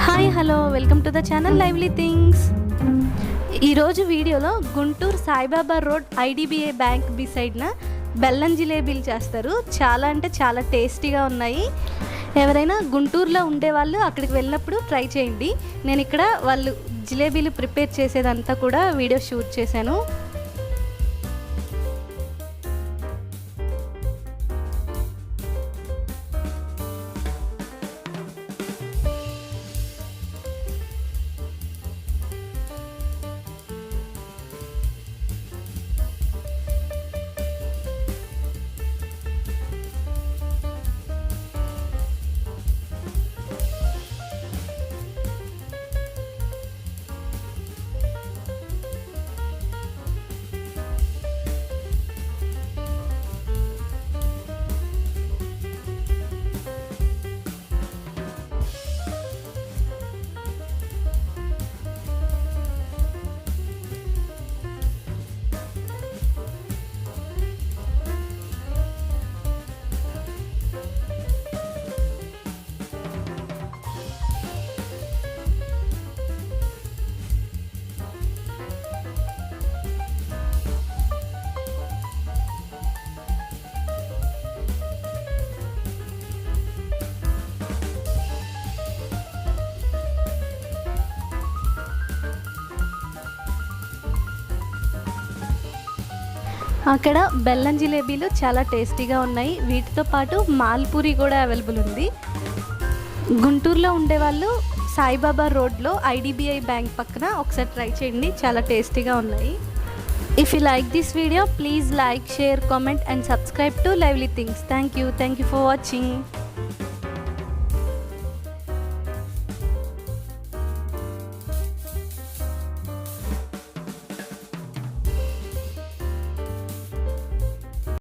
Hi hello welcome to the channel lively things. ఈరోజు వీడియోలో Guntur Saibaba road IDBI bank బిసైడ్న బెల్లం జిలేబీలు చేస్తారు. చాలా అంటే చాలా టేస్టీగా ఉన్నాయి. ఎవరైనా గుంటూరులో ఉండేవాళ్ళు అక్కడికి వెళ్ళినప్పుడు ట్రై చేయండి. నేను ఇక్కడ వాళ్ళు జిలేబీలు ప్రిపేర్ చేసేదంతా కూడా వీడియో షూట్ చేశాను. అక్కడ బెల్లం జిలేబీలు చాలా టేస్టీగా ఉన్నాయి. వీటితో పాటు మాల్పూరి కూడా అవైలబుల్ ఉంది. గుంటూరులో ఉండేవాళ్ళు సాయిబాబా రోడ్లో ఐడిబిఐ బ్యాంక్ పక్కన ఒకసారి ట్రై చేయండి. చాలా టేస్టీగా ఉన్నాయి. If you like this video please like, share, comment and subscribe to lively things. Thank you for watching.